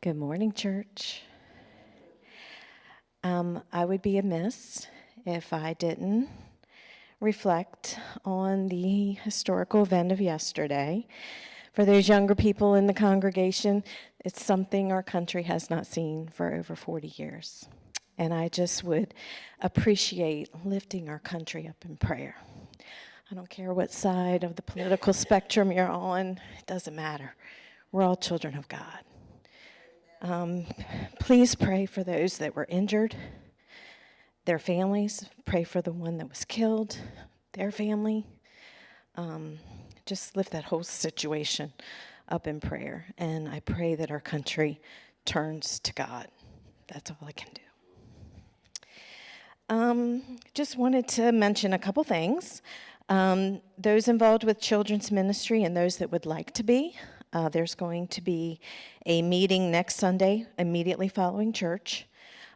Good morning, church. I would be amiss if I didn't reflect on the historical event of yesterday. For those younger people in the congregation, it's something our country has not seen for over 40 years. And I just would appreciate lifting our country up in prayer. I don't care what side of the political spectrum you're on, it doesn't matter. We're all children of God. Please pray for those that were injured, their families. Pray for the one that was killed, their family. Just lift that whole situation up in prayer. And I pray that our country turns to God. That's all I can do. Just wanted to mention a couple things. Those involved with children's ministry and those that would like to be. There's going to be a meeting next Sunday, immediately following church.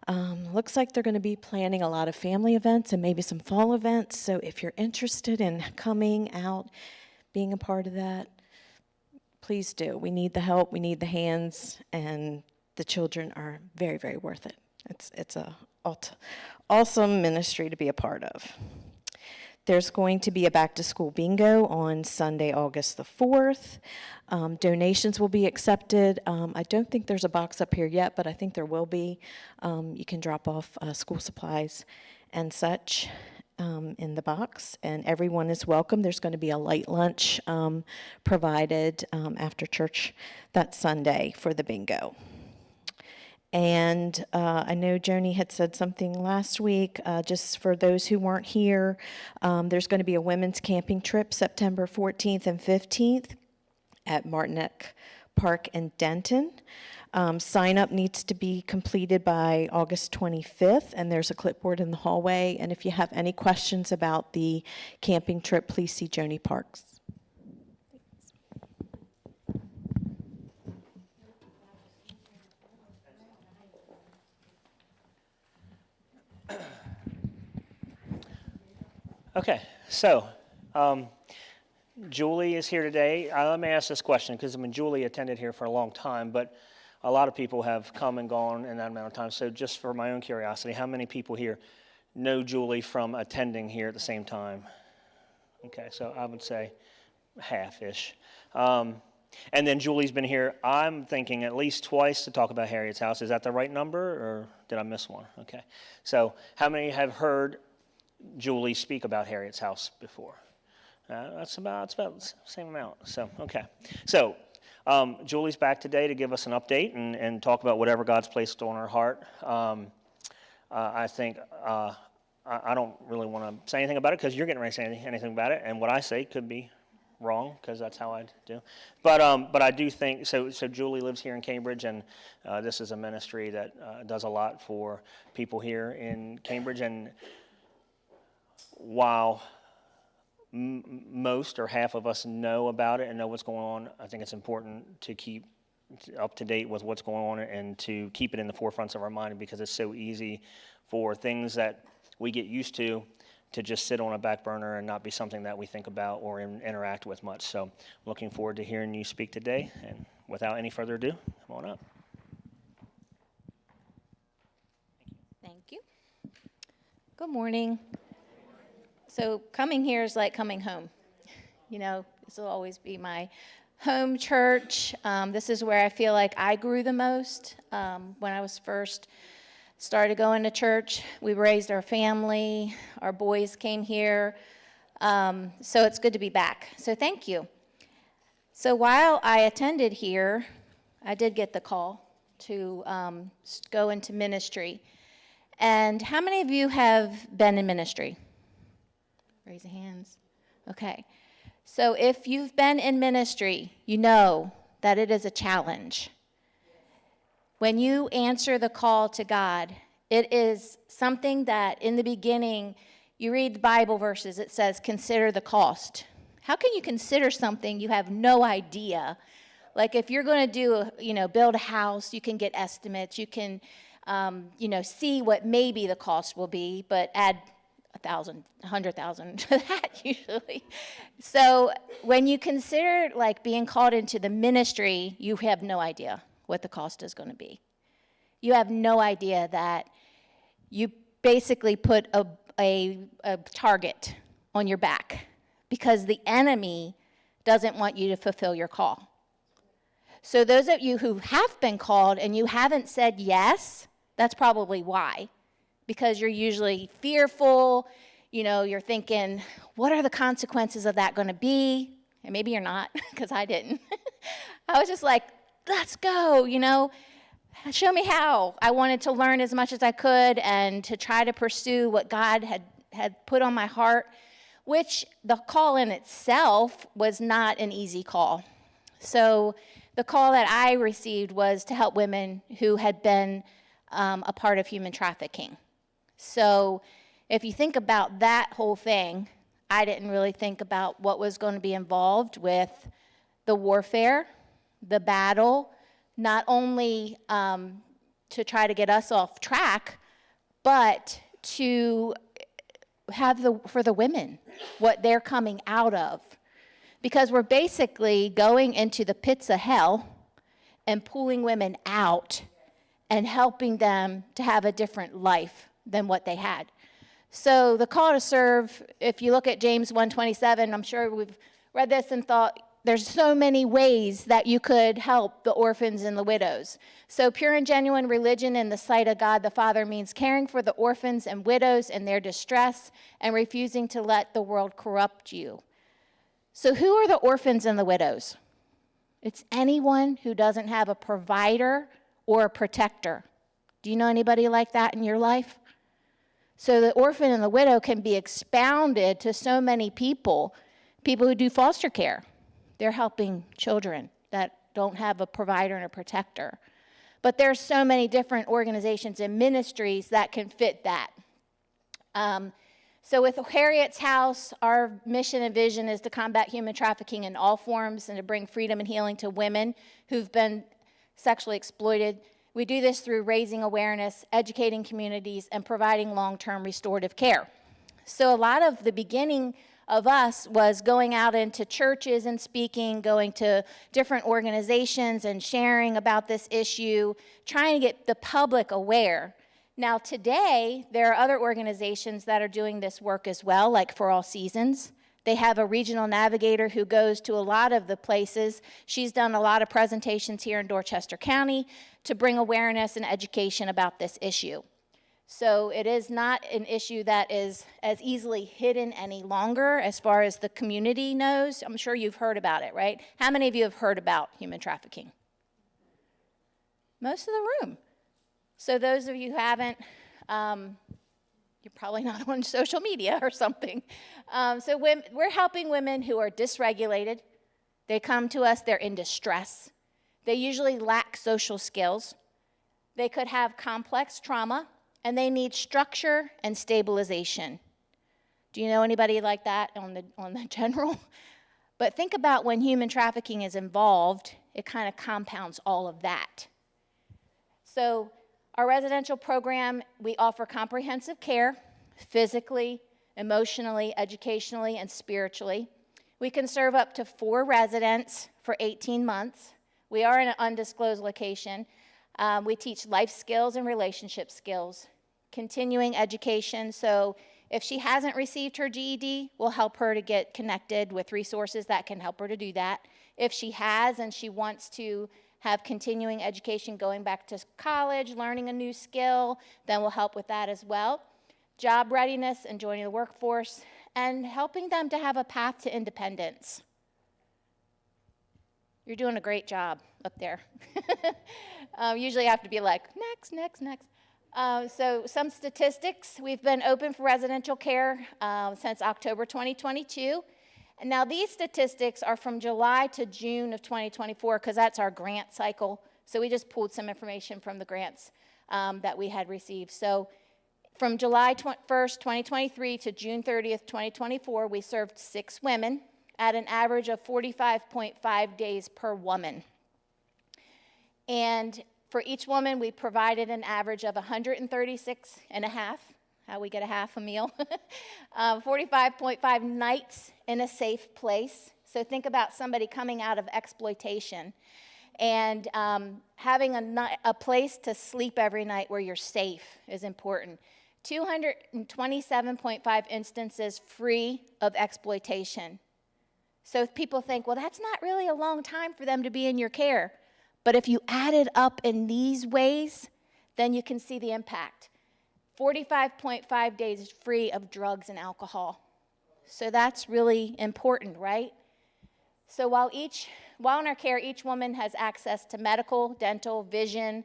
Looks like they're going to be planning a lot of family events and maybe some fall events. So if you're interested in coming out, being a part of that, please do. We need the help, we need the hands, and the children are very, very worth it. It's a awesome ministry to be a part of. There's going to be a back-to-school bingo on Sunday, August the 4th. Donations will be accepted. I don't think there's a box up here yet, but I think there will be. You can drop off school supplies and such in the box, and everyone is welcome. There's going to be a light lunch provided after church that Sunday for the bingo. And I know Joni had said something last week, just for those who weren't here, there's going to be a women's camping trip September 14th and 15th at Martineck Park in Denton. Sign up needs to be completed by August 25th, and there's a clipboard in the hallway. And if you have any questions about the camping trip, please see Joni Parks. Okay, so Julie is here today. Let me ask this question, because Julie attended here for a long time, but a lot of people have come and gone in that amount of time. So just for my own curiosity, how many people here know Julie from attending here at the same time? Okay, so I would say half-ish. And then Julie's been here, I'm thinking, at least twice to talk about Harriet's house. Is that the right number, or did I miss one? Okay, so how many have heard Julie speak about Harriet's house before? That's about the same amount. So, okay. So, Julie's back today to give us an update and talk about whatever God's placed on her heart. I think I don't really want to say anything about it, because you're getting ready to say anything about it, and what I say could be wrong, because that's how I do. But I do think, so Julie lives here in Cambridge, and this is a ministry that does a lot for people here in Cambridge. And while most or half of us know about it and know what's going on, I think it's important to keep up to date with what's going on and to keep it in the forefronts of our mind, because it's so easy for things that we get used to just sit on a back burner and not be something that we think about or interact with much. So looking forward to hearing you speak today, and without any further ado, come on up. Thank you. Good morning. So coming here is like coming home. You know, this will always be my home church. This is where I feel like I grew the most. When I was first started going to church, we raised our family. Our boys came here. So it's good to be back. So thank you. So while I attended here, I did get the call to go into ministry. And how many of you have been in ministry? Raise your hands. Okay. So if you've been in ministry, you know that it is a challenge. When you answer the call to God, it is something that in the beginning, you read the Bible verses, it says, consider the cost. How can you consider something you have no idea? Like if you're going to build a house, you can get estimates, you can, see what maybe the cost will be, but add 1,000, 100,000 to that usually. So when you consider like being called into the ministry, you have no idea what the cost is going to be. You have no idea that you basically put a target on your back because the enemy doesn't want you to fulfill your call. So those of you who have been called and you haven't said yes, that's probably why. Because you're usually fearful, you're thinking, what are the consequences of that going to be? And maybe you're not, because I didn't. I was just like, let's go, show me how. I wanted to learn as much as I could and to try to pursue what God had put on my heart, which the call in itself was not an easy call. So the call that I received was to help women who had been a part of human trafficking. So if you think about that whole thing, I didn't really think about what was going to be involved with the warfare, the battle, not only to try to get us off track, but to have for the women, what they're coming out of. Because we're basically going into the pits of hell and pulling women out and helping them to have a different life than what they had. So the call to serve, if you look at James 1:27, I'm sure we've read this and thought, there's so many ways that you could help the orphans and the widows. So pure and genuine religion in the sight of God the Father means caring for the orphans and widows in their distress and refusing to let the world corrupt you. So who are the orphans and the widows? It's anyone who doesn't have a provider or a protector. Do you know anybody like that in your life? So the orphan and the widow can be expounded to so many people who do foster care. They're helping children that don't have a provider and a protector. But there's so many different organizations and ministries that can fit that. So with Harriett's House, our mission and vision is to combat human trafficking in all forms and to bring freedom and healing to women who've been sexually exploited. We do this through raising awareness, educating communities, and providing long-term restorative care. So a lot of the beginning of us was going out into churches and speaking, going to different organizations and sharing about this issue, trying to get the public aware. Now today, there are other organizations that are doing this work as well, like For All Seasons. They have a regional navigator who goes to a lot of the places. She's done a lot of presentations here in Dorchester County to bring awareness and education about this issue. So it is not an issue that is as easily hidden any longer as far as the community knows. I'm sure you've heard about it, right? How many of you have heard about human trafficking? Most of the room. So those of you who haven't, you're probably not on social media or something. So we're helping women who are dysregulated. They come to us, they're in distress. They usually lack social skills. They could have complex trauma, and they need structure and stabilization. Do you know anybody like that on the general? But think about when human trafficking is involved, it kind of compounds all of that. So our residential program, we offer comprehensive care, physically, emotionally, educationally, and spiritually. We can serve up to 4 residents for 18 months. We are in an undisclosed location. We teach life skills and relationship skills, continuing education. So if she hasn't received her GED, we'll help her to get connected with resources that can help her to do that. If she has and she wants to have continuing education going back to college, learning a new skill, then we'll help with that as well. Job readiness and joining the workforce, and helping them to have a path to independence. You're doing a great job up there. Usually I have to be like, next. So some statistics. We've been open for residential care since October 2022. And now these statistics are from July to June of 2024 because that's our grant cycle. So we just pulled some information from the grants that we had received. So from July 1st, 2023 to June 30th, 2024, we served 6 women at an average of 45.5 days per woman. And for each woman, we provided an average of 136 and a half, how we get a half a meal, 45.5 nights in a safe place. So think about somebody coming out of exploitation. And having a place to sleep every night where you're safe is important. 227.5 instances free of exploitation. So if people think, well, that's not really a long time for them to be in your care. But if you add it up in these ways, then you can see the impact. 45.5 days free of drugs and alcohol. So that's really important, right? So while in our care, each woman has access to medical, dental, vision,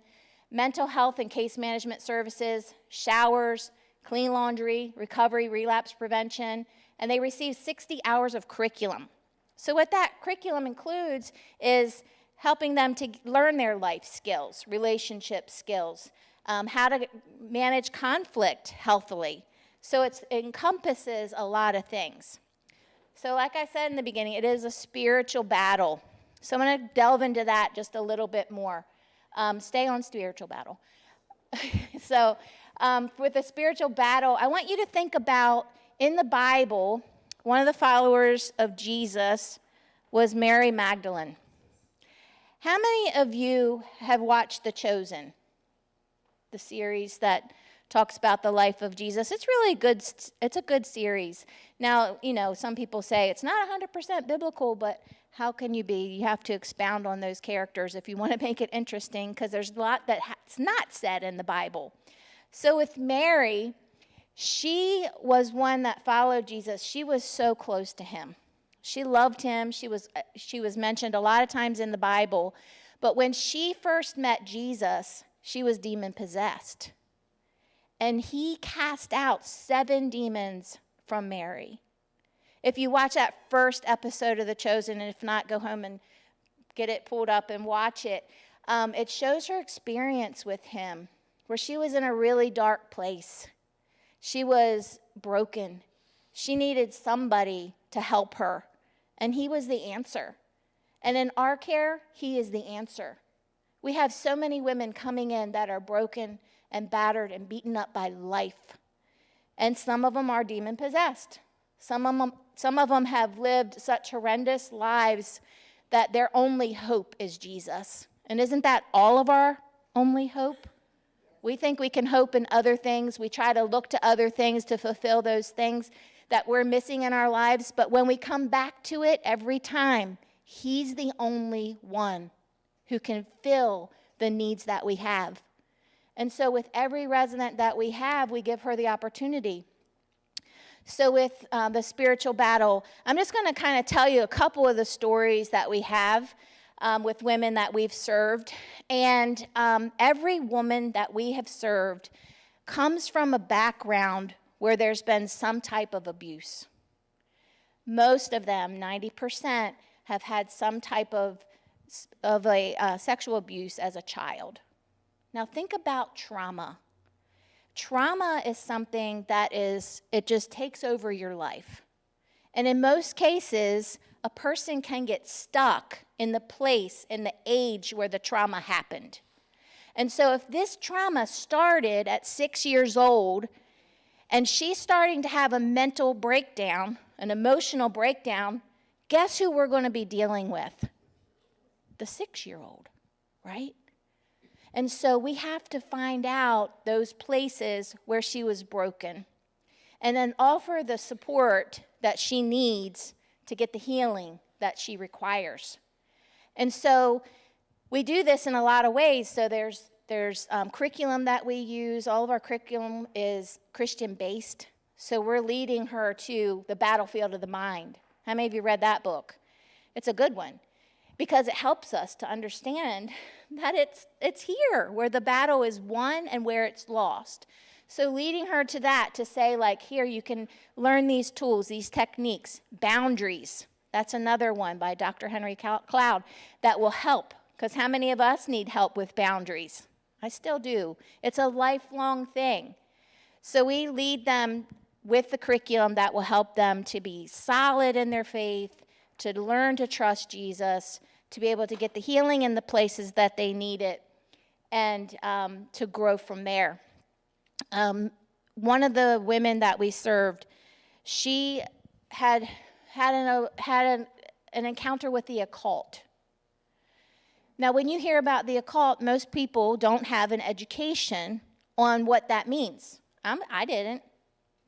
mental health and case management services, showers, clean laundry, recovery, relapse prevention, and they receive 60 hours of curriculum. So what that curriculum includes is helping them to learn their life skills, relationship skills, how to manage conflict healthily. So it encompasses a lot of things. So like I said in the beginning, it is a spiritual battle. So I'm going to delve into that just a little bit more. Stay on spiritual battle. So with the spiritual battle, I want you to think about, in the Bible, one of the followers of Jesus was Mary Magdalene. How many of you have watched The Chosen, the series that talks about the life of Jesus? It's really good. It's a good series. Now, some people say it's not 100% biblical, but how can you be? You have to expound on those characters if you want to make it interesting, because there's a lot that's not said in the Bible. So with Mary, she was one that followed Jesus. She was so close to him. She loved him. She was mentioned a lot of times in the Bible. But when she first met Jesus, she was demon-possessed. And he cast out 7 demons from Mary. If you watch that first episode of The Chosen, and if not, go home and get it pulled up and watch it, it shows her experience with him, where she was in a really dark place. She was broken. She needed somebody to help her, and he was the answer. And in our care, he is the answer. We have so many women coming in that are broken and battered and beaten up by life. And some of them are demon-possessed. Some of them have lived such horrendous lives that their only hope is Jesus. And isn't that all of our only hope? We think we can hope in other things. We try to look to other things to fulfill those things that we're missing in our lives. But when we come back to it every time, he's the only one who can fill the needs that we have. And so with every resident that we have, we give her the opportunity. So with the spiritual battle, I'm just going to kind of tell you a couple of the stories that we have with women that we've served. And every woman that we have served comes from a background where there's been some type of abuse. Most of them, 90%, have had some type of a sexual abuse as a child. Now think about trauma. Trauma is something that it just takes over your life. And in most cases, a person can get stuck in the place, in the age where the trauma happened. And so if this trauma started at 6 years old, and she's starting to have a mental breakdown, an emotional breakdown, guess who we're going to be dealing with? The 6-year-old, right? And so we have to find out those places where she was broken and then offer the support that she needs to get the healing that she requires. And so we do this in a lot of ways. So there's curriculum that we use. All of our curriculum is Christian-based. So we're leading her to the battlefield of the mind. How many of you read that book? It's a good one, because it helps us to understand that it's here where the battle is won and where it's lost. So leading her to that, to say, like, here, you can learn these tools, these techniques, boundaries. That's another one by Dr. Henry Cloud that will help, because how many of us need help with boundaries? I still do. It's a lifelong thing. So we lead them with the curriculum that will help them to be solid in their faith, to learn to trust Jesus, to be able to get the healing in the places that they need it, and to grow from there. One of the women that we served, she had an encounter with the occult. Now, when you hear about the occult, most people don't have an education on what that means. I didn't.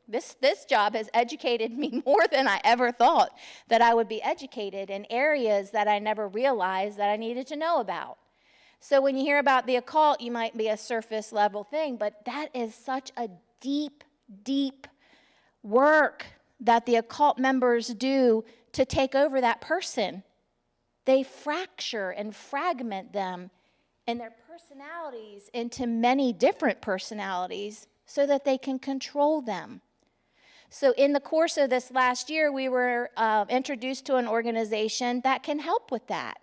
This job has educated me more than I ever thought that I would be educated in areas that I never realized that I needed to know about. So when you hear about the occult, you might be a surface level thing, but that is such a deep, deep work that the occult members do to take over that person. They fracture and fragment them and their personalities into many different personalities so that they can control them. So in the course of this last year, we were introduced to an organization that can help with that.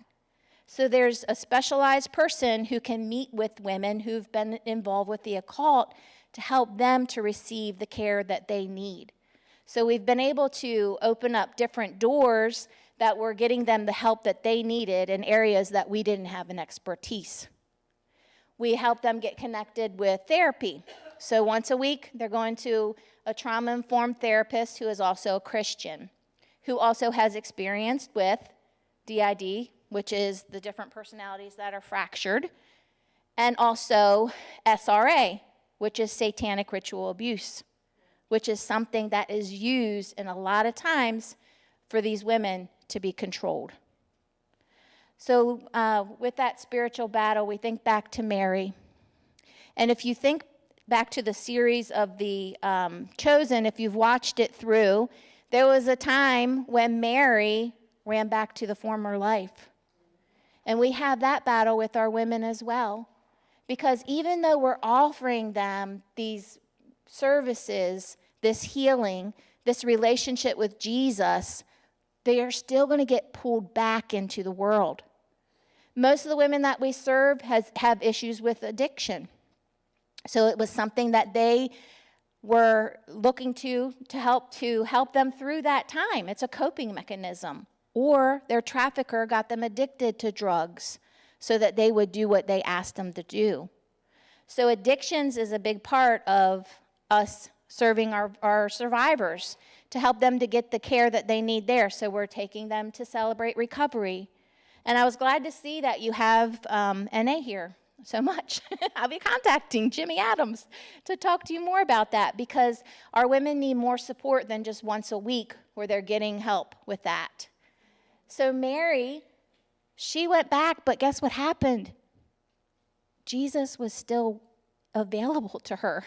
So there's a specialized person who can meet with women who've been involved with the occult to help them to receive the care that they need. So we've been able to open up different doors that were getting them the help that they needed in areas that we didn't have an expertise. We help them get connected with therapy. So once a week, they're going to a trauma-informed therapist who is also a Christian, who also has experience with DID, which is the different personalities that are fractured, and also SRA, which is satanic ritual abuse, which is something that is used in a lot of times for these women to be controlled. So with that spiritual battle, we think back to Mary. And if you think back to the series of the Chosen, if you've watched it through, there was a time when Mary ran back to the former life. And we have that battle with our women as well. Because even though we're offering them these services, this healing, this relationship with Jesus, they are still going to get pulled back into the world. Most of the women that we serve have issues with addiction. So it was something that they were looking to help them through that time. It's a coping mechanism. Or their trafficker got them addicted to drugs so that they would do what they asked them to do. So addictions is a big part of us serving our survivors to help them to get the care that they need there. So we're taking them to Celebrate Recovery. And I was glad to see that you have NA here so much. I'll be contacting Jimmy Adams to talk to you more about that, because our women need more support than just once a week where they're getting help with that. So Mary, she went back, but guess what happened? Jesus was still available to her.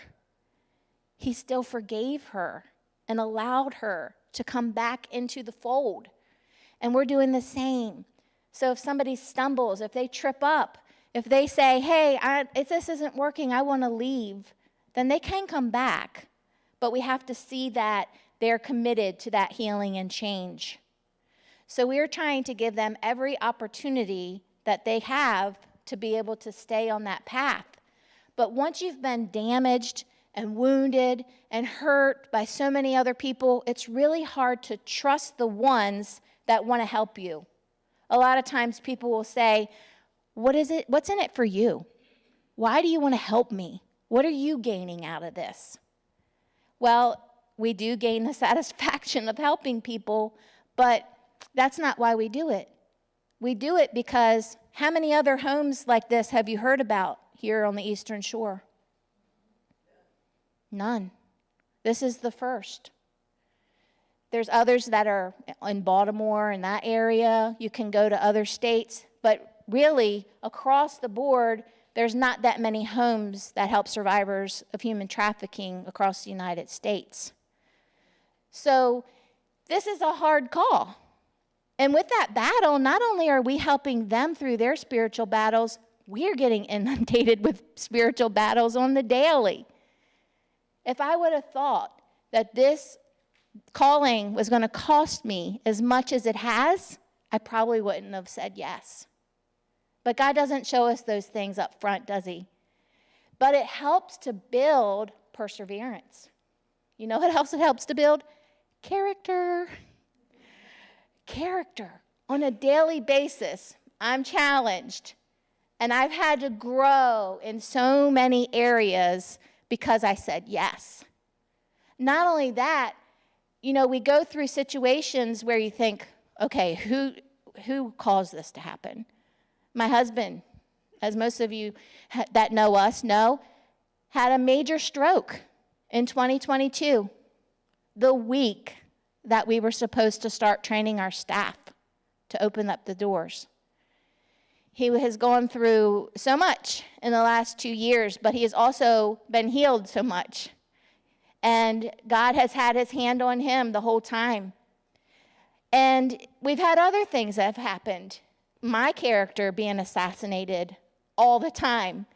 He still forgave her and allowed her to come back into the fold. And we're doing the same. So if somebody stumbles, if they trip up, if they say, hey, if this isn't working, I want to leave, then they can come back. But we have to see that they're committed to that healing and change. So we're trying to give them every opportunity that they have to be able to stay on that path. But once you've been damaged and wounded and hurt by so many other people, it's really hard to trust the ones that want to help you. A lot of times people will say, what is it? What's in it for you? Why do you want to help me? What are you gaining out of this? Well, we do gain the satisfaction of helping people, but that's not why we do it. We do it because how many other homes like this have you heard about here on the Eastern Shore? None. This is the first. There's others that are in Baltimore, in that area. You can go to other states. But really, across the board, there's not that many homes that help survivors of human trafficking across the United States. So this is a hard call. And with that battle, not only are we helping them through their spiritual battles, we're getting inundated with spiritual battles on the daily. If I would have thought that this calling was going to cost me as much as it has, I probably wouldn't have said yes. But God doesn't show us those things up front, does he? But it helps to build perseverance. You know what else it helps to build? Character. Character. On a daily basis, I'm challenged. And I've had to grow in so many areas because I said yes. Not only that, you know, we go through situations where you think, okay, who caused this to happen? My husband, as most of you that know us know, had a major stroke in 2022, the week that we were supposed to start training our staff to open up the doors. He has gone through so much in the last 2 years, but he has also been healed so much. And God has had his hand on him the whole time. And we've had other things that have happened. My character being assassinated all the time.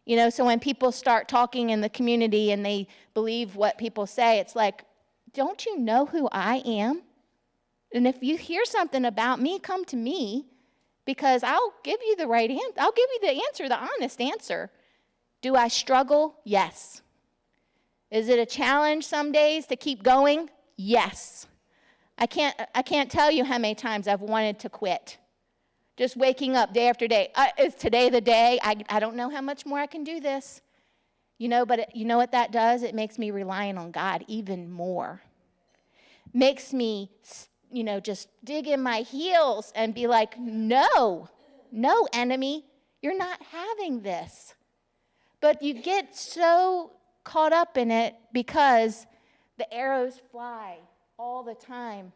You know, so when people start talking in the community and they believe what people say, it's like, don't you know who I am? And if you hear something about me, come to me, because I'll give you the right answer. I'll give you the answer, the honest answer. Do I struggle? Yes. Is it a challenge some days to keep going? Yes. I can't tell you how many times I've wanted to quit. Just waking up day after day. Is today the day? I don't know how much more I can do this. You know, but you know what that does? It makes me relying on God even more. Makes me, you know, just dig in my heels and be like, no, enemy, you're not having this. But you get so caught up in it because the arrows fly all the time.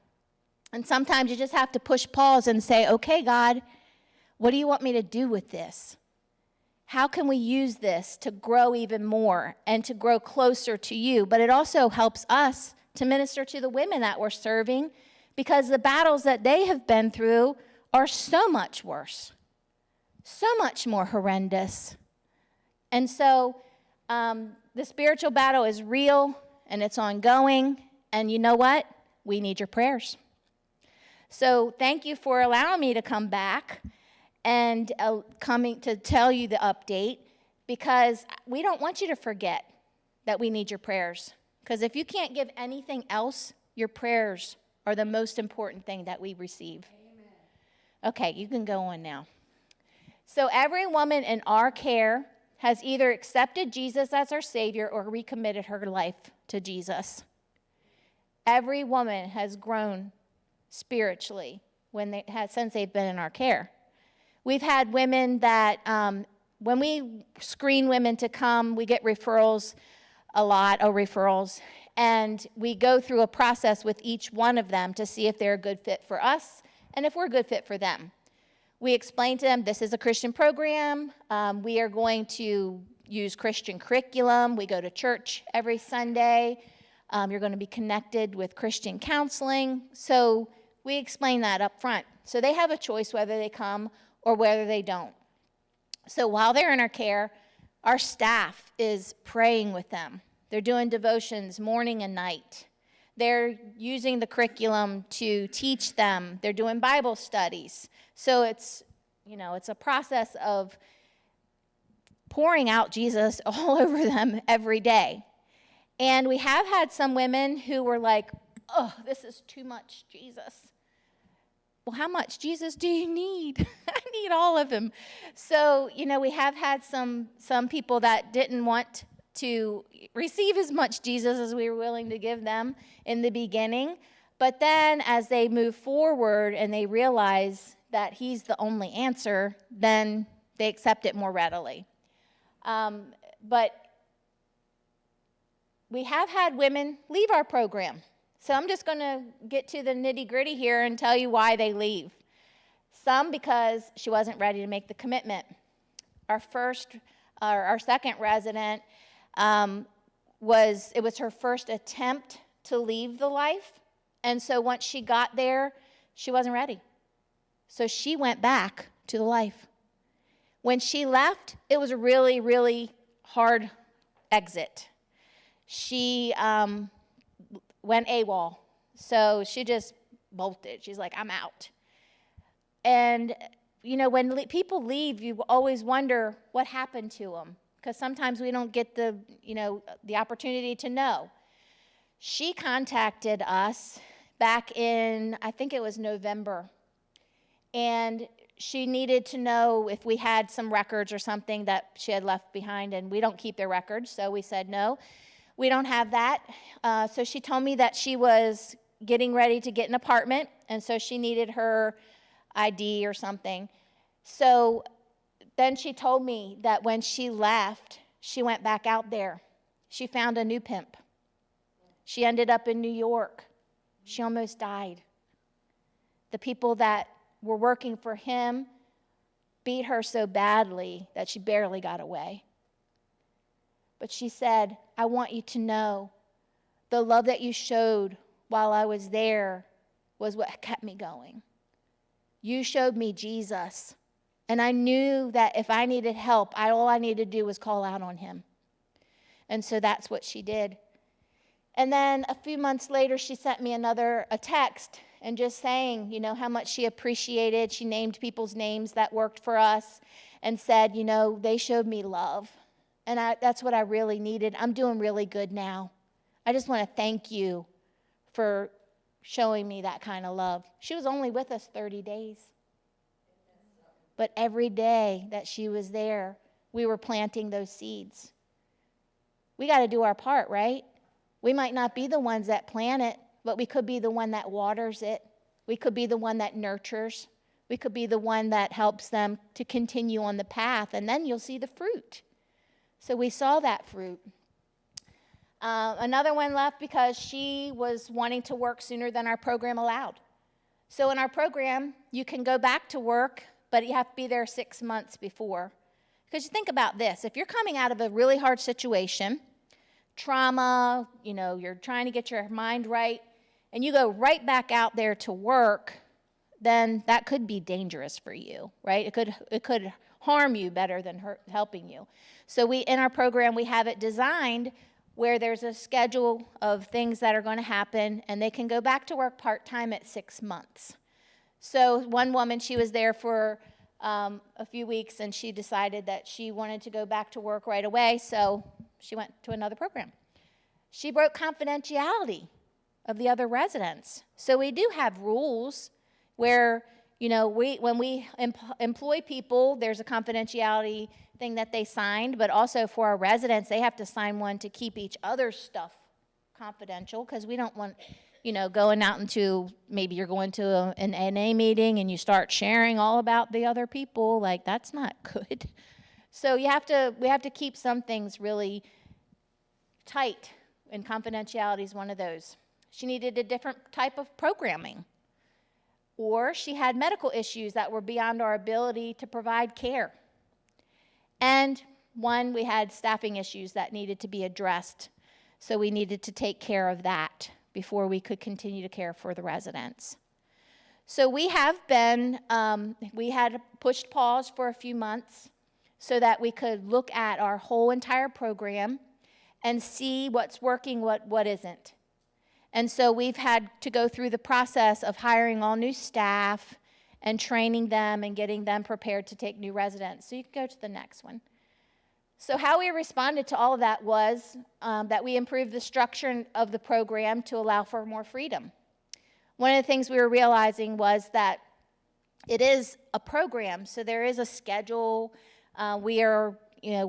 And sometimes you just have to push pause and say, okay, God, what do you want me to do with this? How can we use this to grow even more and to grow closer to you? But it also helps us to minister to the women that we're serving, because the battles that they have been through are so much worse, so much more horrendous. And so the spiritual battle is real and it's ongoing. And you know what? We need your prayers. So thank you for allowing me to come back and coming to tell you the update, because we don't want you to forget that we need your prayers. Because if you can't give anything else, your prayers are the most important thing that we receive. Amen. Okay, you can go on now. So every woman in our care has either accepted Jesus as our Savior or recommitted her life to Jesus. Every woman has grown spiritually since they've been in our care. We've had women that, when we screen women to come, we get referrals, and we go through a process with each one of them to see if they're a good fit for us and if we're a good fit for them. We explain to them, this is a Christian program. We are going to use Christian curriculum. We go to church every Sunday. You're going to be connected with Christian counseling. So we explain that up front. So they have a choice whether they come or whether they don't. So while they're in our care, our staff is praying with them. They're doing devotions morning and night. They're using the curriculum to teach them. They're doing Bible studies. So it's a process of pouring out Jesus all over them every day. And we have had some women who were like, oh, this is too much Jesus. Well, how much Jesus do you need? I need all of him. So, we have had some people that didn't want to receive as much Jesus as we were willing to give them in the beginning. But then as they move forward and they realize that he's the only answer, then they accept it more readily. But we have had women leave our program. So I'm just going to get to the nitty-gritty here and tell you why they leave. Some because she wasn't ready to make the commitment. Our second resident, it was her first attempt to leave the life. And so once she got there, she wasn't ready. So she went back to the life. When she left, it was a really, really hard exit. She went AWOL. So she just bolted. She's like, I'm out. And, when people leave, you always wonder what happened to them, because sometimes we don't get the opportunity to know. She contacted us back in, I think it was November, and she needed to know if we had some records or something that she had left behind, and we don't keep their records, so we said no. We don't have that. So she told me that she was getting ready to get an apartment, and so she needed her ID or something. So then she told me that when she left, she went back out there. She found a new pimp. She ended up in New York. She almost died. The people that were working for him beat her so badly that she barely got away. But she said, I want you to know the love that you showed while I was there was what kept me going. You showed me Jesus. And I knew that if I needed help, all I needed to do was call out on him. And so that's what she did. And then a few months later, she sent me a text and just saying, how much she appreciated. She named people's names that worked for us and said, they showed me love. And that's what I really needed. I'm doing really good now. I just want to thank you for showing me that kind of love. She was only with us 30 days. But every day that she was there, we were planting those seeds. We got to do our part, right? We might not be the ones that plant it, but we could be the one that waters it. We could be the one that nurtures. We could be the one that helps them to continue on the path, and then you'll see the fruit. So we saw that fruit. Another one left because she was wanting to work sooner than our program allowed. So in our program, you can go back to work, but you have to be there 6 months before. Because you think about this, if you're coming out of a really hard situation, trauma, you're trying to get your mind right, and you go right back out there to work, then that could be dangerous for you, right? It could harm you better than helping you. So in our program, we have it designed where there's a schedule of things that are going to happen, and they can go back to work part-time at 6 months. So one woman, she was there for a few weeks, and she decided that she wanted to go back to work right away, so she went to another program. She broke confidentiality of the other residents. So we do have rules where, when we employ people, there's a confidentiality thing that they signed, but also for our residents, they have to sign one to keep each other's stuff confidential, because we don't want, going out into, maybe you're going to an NA meeting and you start sharing all about the other people, like that's not good. So we have to keep some things really tight, and confidentiality is one of those. She needed a different type of programming, or she had medical issues that were beyond our ability to provide care. And we had staffing issues that needed to be addressed, so we needed to take care of that before we could continue to care for the residents. So we had pushed pause for a few months so that we could look at our whole entire program and see what's working, what isn't. And so we've had to go through the process of hiring all new staff and training them and getting them prepared to take new residents. So you can go to the next one. So how we responded to all of that was that we improved the structure of the program to allow for more freedom. One of the things we were realizing was that it is a program, so there is a schedule. We are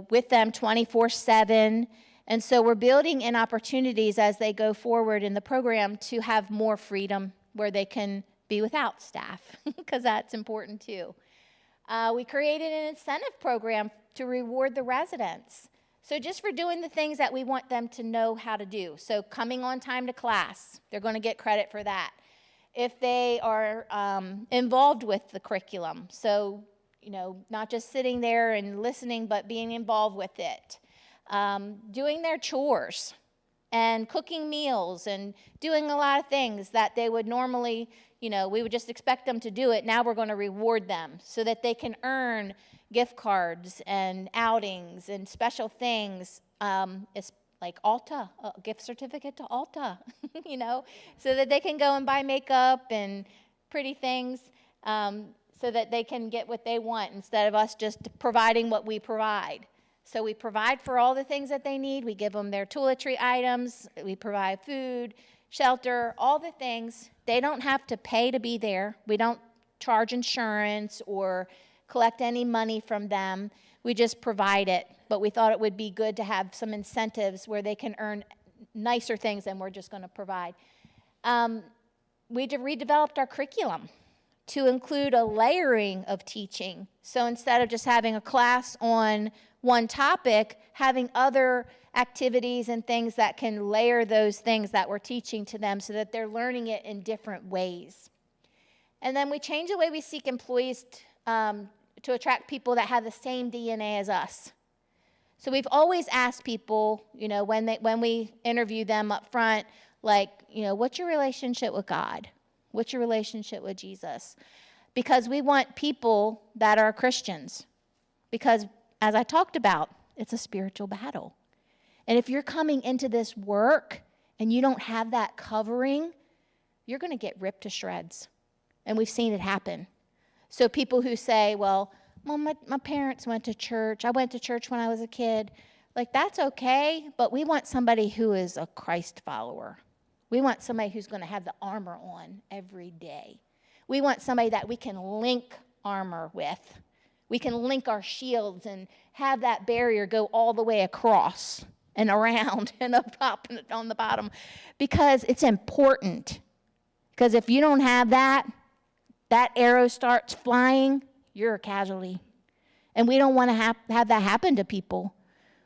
with them 24/7. And so we're building in opportunities as they go forward in the program to have more freedom where they can be without staff, because that's important too. We created an incentive program to reward the residents. So just for doing the things that we want them to know how to do. So coming on time to class, they're going to get credit for that. If they are involved with the curriculum, so not just sitting there and listening, but being involved with it. Doing their chores and cooking meals and doing a lot of things that they would normally, we would just expect them to do it. Now we're going to reward them so that they can earn gift cards and outings and special things. It's like Ulta, a gift certificate to Ulta, so that they can go and buy makeup and pretty things so that they can get what they want instead of us just providing what we provide. So we provide for all the things that they need. We give them their toiletry items. We provide food, shelter, all the things. They don't have to pay to be there. We don't charge insurance or collect any money from them. We just provide it. But we thought it would be good to have some incentives where they can earn nicer things than we're just going to provide. We redeveloped our curriculum to include a layering of teaching. So instead of just having a class on one topic, having other activities and things that can layer those things that we're teaching to them so that they're learning it in different ways. And then we change the way we seek employees to attract people that have the same DNA as us. So we've always asked people, when we interview them up front, like, what's your relationship with God? What's your relationship with Jesus? Because we want people that are Christians. Because, as I talked about, it's a spiritual battle. And if you're coming into this work and you don't have that covering, you're going to get ripped to shreds. And we've seen it happen. So people who say, well, my parents went to church. I went to church when I was a kid. Like, that's okay, but we want somebody who is a Christ follower. We want somebody who's going to have the armor on every day. We want somebody that we can link armor with. We can link our shields and have that barrier go all the way across and around and up top and on the bottom, because it's important. Because if you don't have that arrow starts flying, you're a casualty. And we don't want to have that happen to people.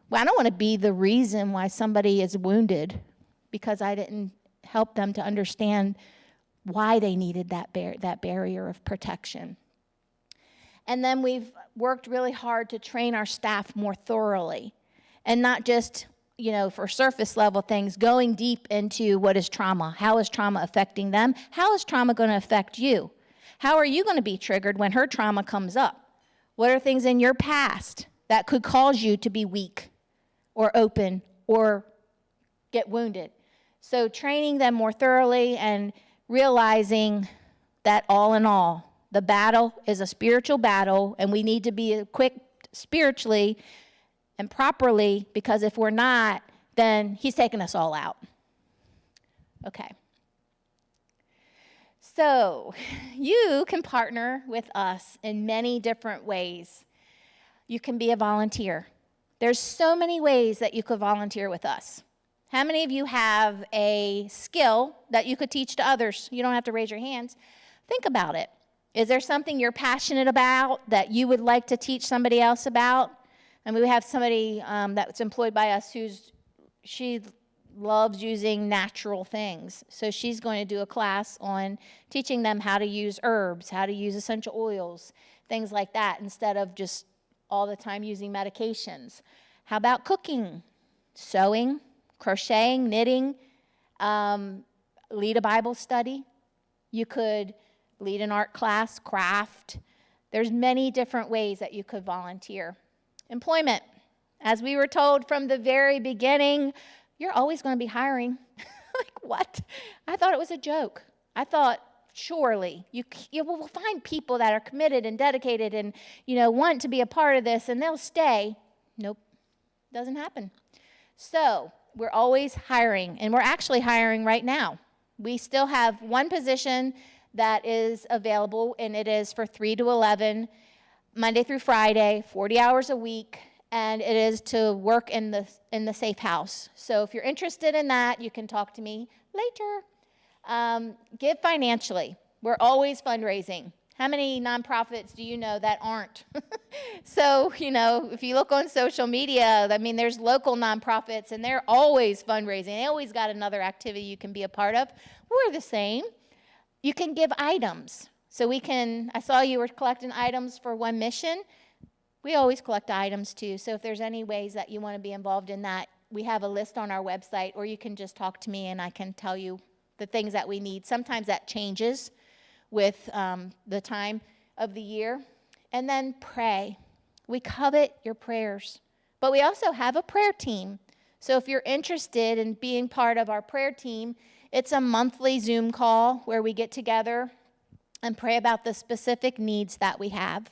Well, I don't want to be the reason why somebody is wounded because I didn't help them to understand why they needed that barrier of protection. And then we've worked really hard to train our staff more thoroughly, and not just, for surface level things, going deep into what is trauma. How is trauma affecting them? How is trauma going to affect you? How are you going to be triggered when her trauma comes up? What are things in your past that could cause you to be weak or open or get wounded? So training them more thoroughly and realizing that all in all, the battle is a spiritual battle, and we need to be equipped spiritually and properly, because if we're not, then he's taking us all out. Okay. So you can partner with us in many different ways. You can be a volunteer. There's so many ways that you could volunteer with us. How many of you have a skill that you could teach to others? You don't have to raise your hands. Think about it. Is there something you're passionate about that you would like to teach somebody else about? And we have somebody that's employed by us she loves using natural things. So she's going to do a class on teaching them how to use herbs, how to use essential oils, things like that, instead of just all the time using medications. How about cooking, sewing, crocheting, knitting, lead a Bible study? You could lead an art class, craft. There's many different ways that you could volunteer. Employment. As we were told from the very beginning, you're always going to be hiring. Like, what? I thought it was a joke. I thought, surely, you will find people that are committed and dedicated and, want to be a part of this, and they'll stay. Nope, doesn't happen. So we're always hiring, and we're actually hiring right now. We still have one position that is available, and it is for 3 to 11, Monday through Friday, 40 hours a week, and it is to work in the safe house. So if you're interested in that, you can talk to me later. Give financially. We're always fundraising. How many nonprofits do you know that aren't? So, if you look on social media, there's local nonprofits, and they're always fundraising. They always got another activity you can be a part of. We're the same. You can give items. So I saw you were collecting items for One Mission. We always collect items too. So if there's any ways that you want to be involved in that, we have a list on our website, or you can just talk to me and I can tell you the things that we need. Sometimes that changes with the time of the year. And then pray. We covet your prayers. But we also have a prayer team. So if you're interested in being part of our prayer team, it's a monthly Zoom call where we get together and pray about the specific needs that we have.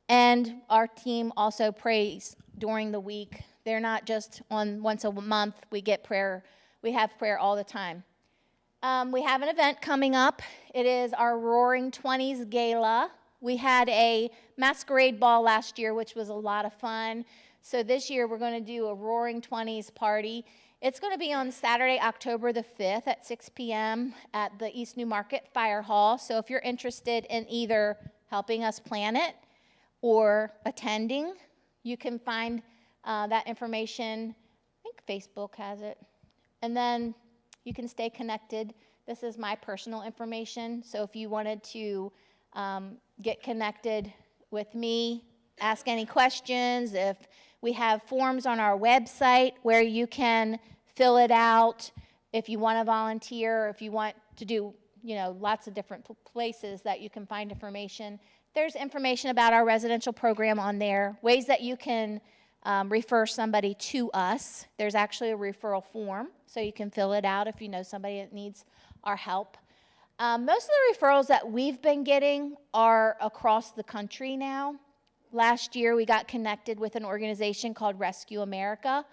And our team also prays during the week. They're not just on once a month. We get prayer. We have prayer all the time. We have an event coming up. It is our Roaring 20s Gala. We had a masquerade ball last year, which was a lot of fun. So this year we're going to do a Roaring 20s party. It's going to be on Saturday, October the 5th at 6 p.m. at the East New Market Fire Hall. So if you're interested in either helping us plan it or attending, you can find that information. I think Facebook has it. And then you can stay connected. This is my personal information. So if you wanted to get connected with me, ask any questions, if we have forms on our website where you can fill it out if you want to volunteer, if you want to do, lots of different places that you can find information. There's information about our residential program on there, ways that you can refer somebody to us. There's actually a referral form, so you can fill it out if you know somebody that needs our help. Most of the referrals that we've been getting are across the country now. Last year, we got connected with an organization called Rescue America,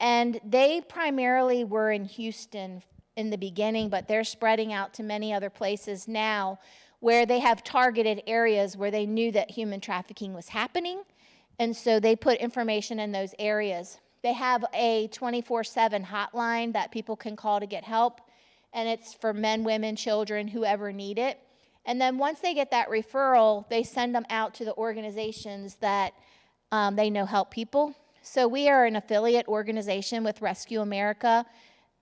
and they primarily were in Houston in the beginning, but they're spreading out to many other places now where they have targeted areas where they knew that human trafficking was happening, and so they put information in those areas. They have a 24/7 hotline that people can call to get help, and it's for men, women, children, whoever need it. And then once they get that referral, they send them out to the organizations that they know help people. So we are an affiliate organization with Rescue America.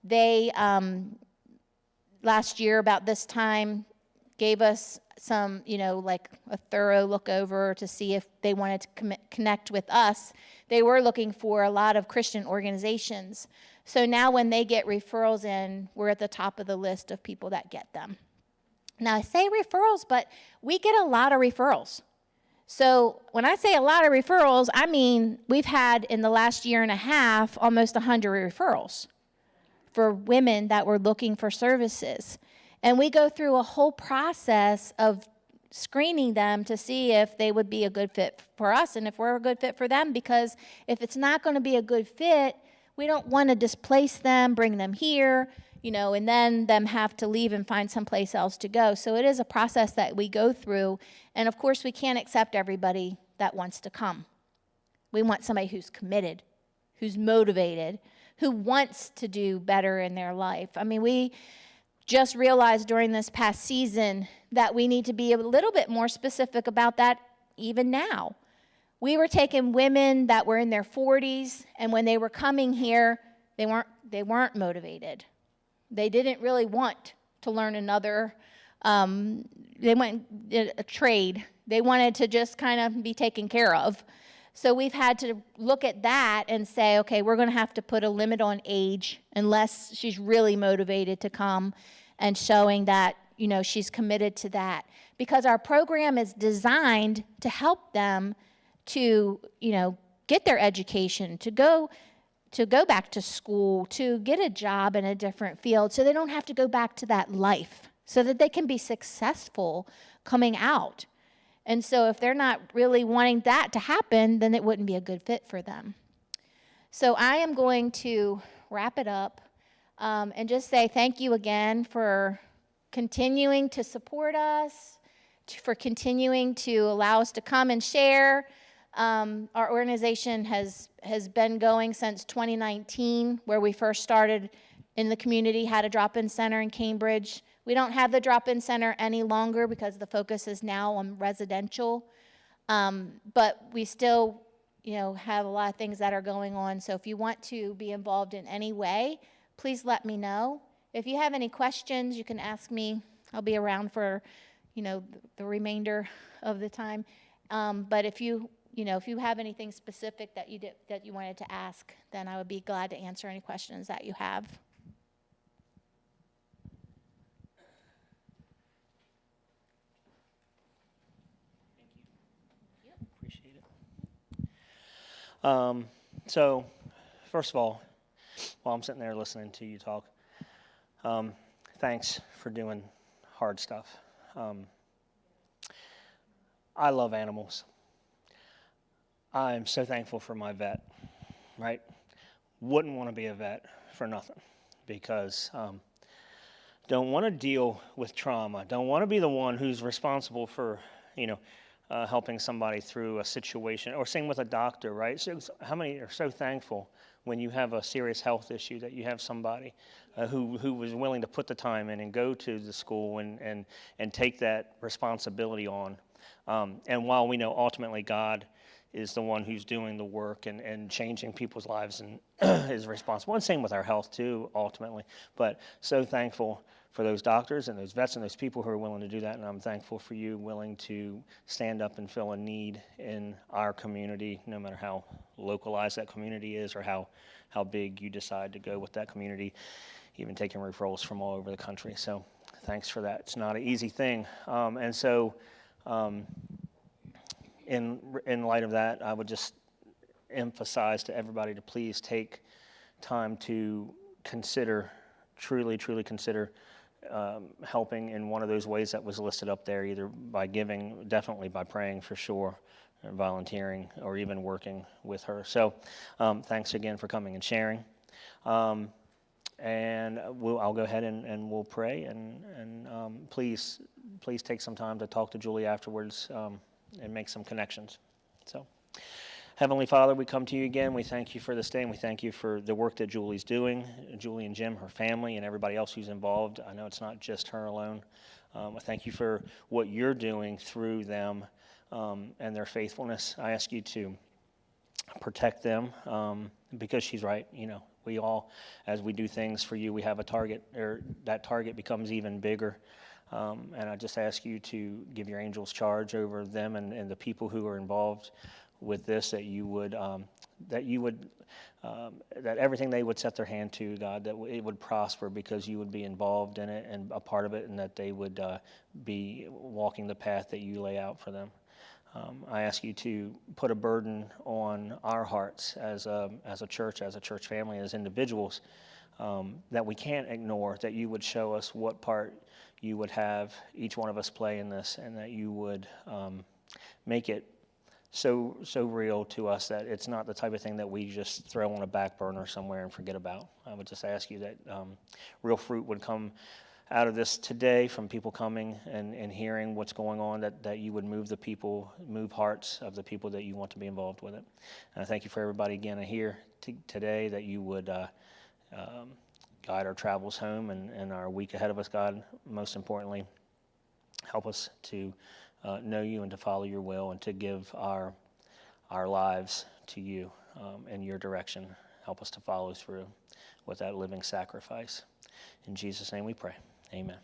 They, last year about this time, gave us some, like a thorough look over to see if they wanted to connect with us. They were looking for a lot of Christian organizations. So now when they get referrals in, we're at the top of the list of people that get them. Now, I say referrals, but we get a lot of referrals. So when I say a lot of referrals, I mean we've had in the last year and a half almost 100 referrals for women that were looking for services. And we go through a whole process of screening them to see if they would be a good fit for us and if we're a good fit for them, because if it's not going to be a good fit, we don't want to displace them, bring them here, and then them have to leave and find someplace else to go. So it is a process that we go through. And of course, we can't accept everybody that wants to come. We want somebody who's committed, who's motivated, who wants to do better in their life. I mean, we just realized during this past season that we need to be a little bit more specific about that even now. We were taking women that were in their 40s, and when they were coming here, they weren't motivated. They didn't really want to learn another, they went a trade. They wanted to just kind of be taken care of. So we've had to look at that and say, okay, we're going to have to put a limit on age unless she's really motivated to come and showing that, she's committed to that. Because our program is designed to help them to, get their education, to go back to school, to get a job in a different field so they don't have to go back to that life, so that they can be successful coming out. And so if they're not really wanting that to happen, then it wouldn't be a good fit for them. So I am going to wrap it up and just say thank you again for continuing to support us, for continuing to allow us to come and share. Our organization has been going since 2019, where we first started in the community, had a drop-in center in Cambridge. We don't have the drop-in center any longer because the focus is now on residential. But we still, have a lot of things that are going on. So if you want to be involved in any way, please let me know. If you have any questions, you can ask me. I'll be around for, the remainder of the time. But if you have anything specific that you wanted to ask, then I would be glad to answer any questions that you have. Appreciate it. So, first of all, while I'm sitting there listening to you talk, thanks for doing hard stuff. I love animals. I'm so thankful for my vet, right? Wouldn't want to be a vet for nothing, because don't want to deal with trauma. Don't want to be the one who's responsible for, helping somebody through a situation, or same with a doctor, right? So how many are so thankful when you have a serious health issue, that you have somebody who was willing to put the time in and go to the school and take that responsibility on. And while we know ultimately God is the one who's doing the work and changing people's lives and is responsible, and same with our health too, ultimately. But so thankful for those doctors and those vets and those people who are willing to do that, and I'm thankful for you willing to stand up and fill a need in our community, no matter how localized that community is or how big you decide to go with that community, even taking referrals from all over the country. So thanks for that. It's not an easy thing. And so in light of that, I would just emphasize to everybody to please take time to consider, truly consider helping in one of those ways that was listed up there, either by giving, definitely by praying for sure, or volunteering, or even working with her. So thanks again for coming and sharing. And I'll go ahead and we'll pray, and please take some time to talk to Julie afterwards and make some connections. So, Heavenly Father, we come to you again. We thank you for this day, and we thank you for the work that Julie's doing, Julie and Jim, her family, and everybody else who's involved. I know it's not just her alone. I thank you for what you're doing through them and their faithfulness. I ask you to protect them because she's right. You know, we all, as we do things for you, we have a target, or that target becomes even bigger. And I just ask you to give your angels charge over them and the people who are involved with this, that everything they would set their hand to, God, that it would prosper because you would be involved in it and a part of it, and that they would be walking the path that you lay out for them. I ask you to put a burden on our hearts as a church family, as individuals, that we can't ignore, that you would show us what part you would have each one of us play in this, and that you would make it so real to us that it's not the type of thing that we just throw on a back burner somewhere and forget about. I would just ask you that real fruit would come out of this today from people coming and hearing what's going on, that you would move hearts of the people that you want to be involved with it. And I thank you for everybody again here today, that you would guide our travels home and our week ahead of us, God. Most importantly, help us to know you and to follow your will and to give our lives to you in your direction. Help us to follow through with that living sacrifice. In Jesus' name we pray. Amen.